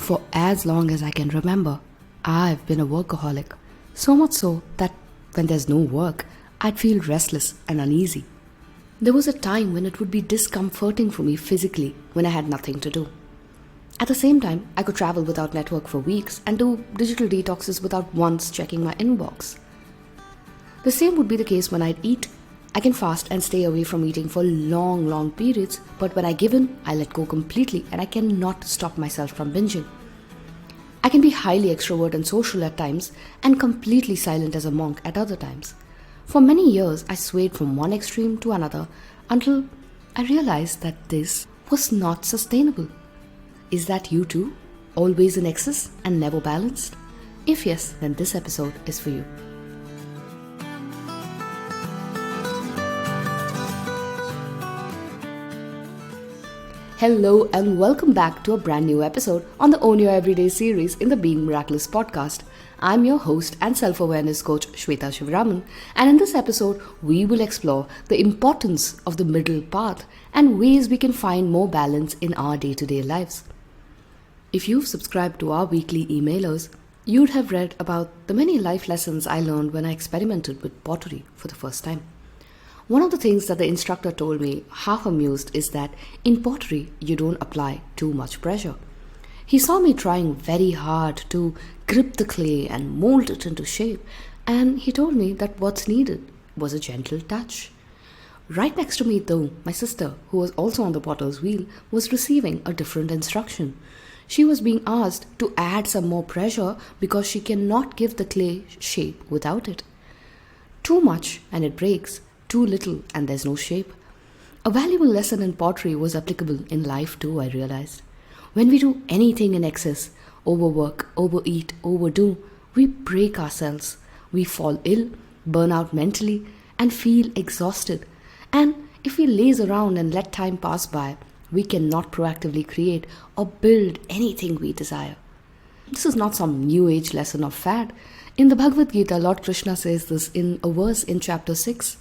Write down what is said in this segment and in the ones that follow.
For as long as I can remember, I've been a workaholic. So much so that when there's no work, I'd feel restless and uneasy. There was a time when it would be discomforting for me physically when I had nothing to do. At the same time, I could travel without network for weeks and do digital detoxes without once checking my inbox. The same would be the case when I'd eat. I can fast and stay away from eating for long periods, but when I give in, I let go completely and I cannot stop myself from binging. I can be highly extrovert and social at times and completely silent as a monk at other times. For many years, I swayed from one extreme to another until I realized that this was not sustainable. Is that you too? Always in excess and never balanced? If yes, then this episode is for you. Hello and welcome back to a brand new episode on the Own Your Everyday series in the Being Miraculous podcast. I'm your host and self-awareness coach Shweta Shivaraman, and in this episode we will explore the importance of the middle path and ways we can find more balance in our day-to-day lives. If you've subscribed to our weekly emailers, you'd have read about the many life lessons I learned when I experimented with pottery for the first time. One of the things that the instructor told me, half amused, is that in pottery you don't apply too much pressure. He saw me trying very hard to grip the clay and mold it into shape, and he told me that what's needed was a gentle touch. Right next to me though, my sister, who was also on the potter's wheel, was receiving a different instruction. She was being asked to add some more pressure because she cannot give the clay shape without it. Too much and it breaks. Too little and there's no shape. A valuable lesson in pottery was applicable in life too, I realized. When we do anything in excess, overwork, overeat, overdo, we break ourselves. We fall ill, burn out mentally, and feel exhausted. And if we laze around and let time pass by, we cannot proactively create or build anything we desire. This is not some new age lesson or fad. In the Bhagavad Gita, Lord Krishna says this in a verse in chapter 6.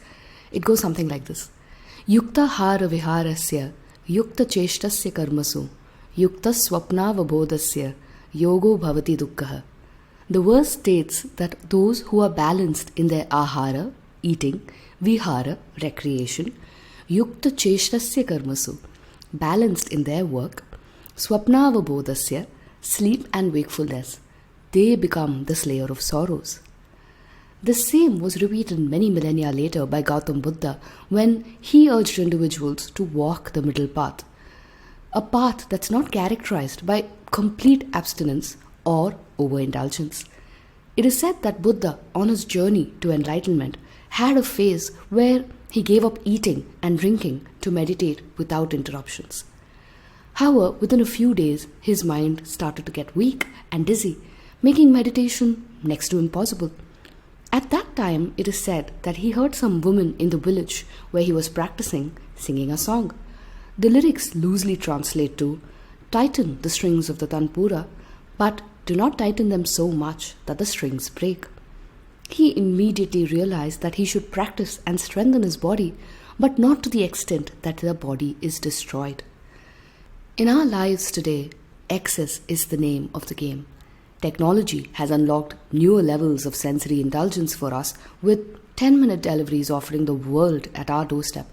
It goes something like this. Yukta hara viharasya, yukta cheshtasya karmasu, yukta swapnavabodhasya, yogo bhavati dukkha. The verse states that those who are balanced in their ahara, eating, vihara, recreation, yukta cheshtasya karmasu, balanced in their work, swapnavabodhasya, sleep and wakefulness, they become the slayer of sorrows. The same was repeated many millennia later by Gautam Buddha when he urged individuals to walk the middle path. A path that's not characterized by complete abstinence or overindulgence. It is said that Buddha, on his journey to enlightenment, had a phase where he gave up eating and drinking to meditate without interruptions. However, within a few days, his mind started to get weak and dizzy, making meditation next to impossible. At that time, it is said that he heard some woman in the village where he was practicing singing a song. The lyrics loosely translate to, tighten the strings of the tanpura, but do not tighten them so much that the strings break. He immediately realized that he should practice and strengthen his body, but not to the extent that the body is destroyed. In our lives today, excess is the name of the game. Technology has unlocked newer levels of sensory indulgence for us with 10-minute deliveries offering the world at our doorstep.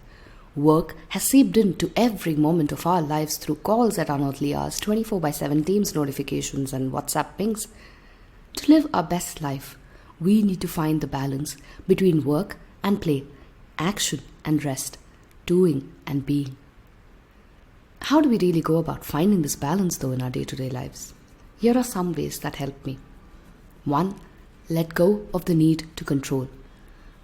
Work has seeped into every moment of our lives through calls at unearthly hours, 24/7 Teams notifications and WhatsApp pings. To live our best life, we need to find the balance between work and play, action and rest, doing and being. How do we really go about finding this balance though in our day-to-day lives? Here are some ways that help me. 1. Let go of the need to control.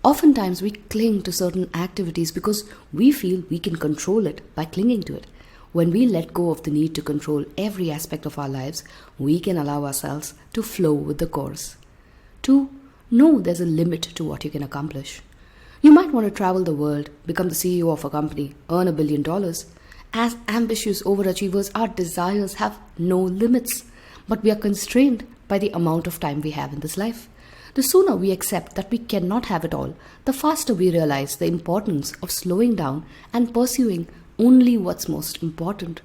Oftentimes we cling to certain activities because we feel we can control it by clinging to it. When we let go of the need to control every aspect of our lives, we can allow ourselves to flow with the course. 2. Know there's a limit to what you can accomplish. You might want to travel the world, become the CEO of a company, earn $1 billion. As ambitious overachievers, our desires have no limits. But we are constrained by the amount of time we have in this life. The sooner we accept that we cannot have it all, the faster we realize the importance of slowing down and pursuing only what's most important.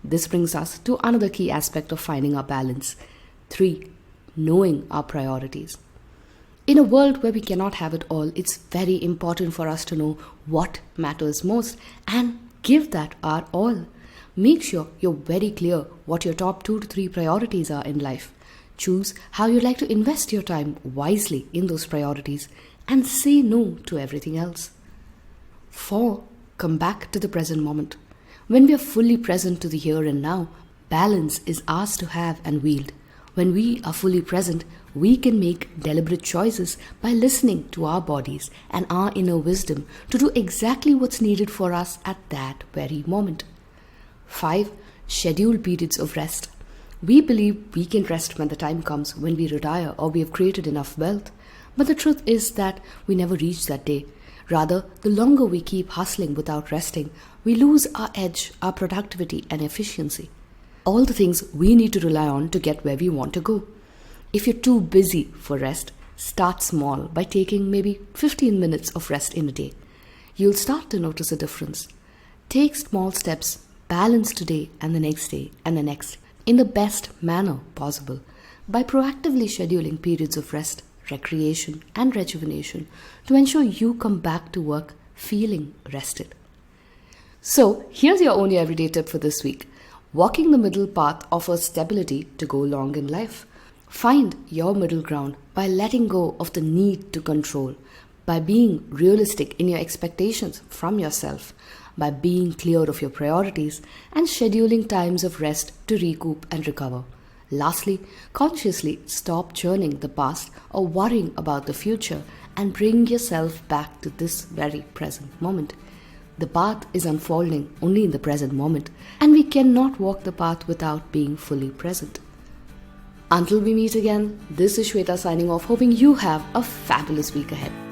This brings us to another key aspect of finding our balance. 3. Knowing our priorities. In a world where we cannot have it all, it's very important for us to know what matters most and give that our all. Make sure you're very clear what your top 2 to 3 priorities are in life. Choose how you'd like to invest your time wisely in those priorities and say no to everything else. 4. Come back to the present moment. When we are fully present to the here and now, balance is ours to have and wield. When we are fully present, we can make deliberate choices by listening to our bodies and our inner wisdom to do exactly what's needed for us at that very moment. 5. Schedule periods of rest. We believe we can rest when the time comes when we retire or we have created enough wealth. But the truth is that we never reach that day. Rather, the longer we keep hustling without resting, we lose our edge, our productivity and efficiency. All the things we need to rely on to get where we want to go. If you're too busy for rest, start small by taking maybe 15 minutes of rest in a day. You'll start to notice a difference. Take small steps, balance today and the next day and the next in the best manner possible by proactively scheduling periods of rest, recreation and rejuvenation to ensure you come back to work feeling rested. So, here's your only everyday tip for this week. Walking the middle path offers stability to go long in life. Find your middle ground by letting go of the need to control, by being realistic in your expectations from yourself, by being clear of your priorities and scheduling times of rest to recoup and recover. Lastly, consciously stop churning the past or worrying about the future and bring yourself back to this very present moment. The path is unfolding only in the present moment, and we cannot walk the path without being fully present. Until we meet again, this is Shweta signing off, hoping you have a fabulous week ahead.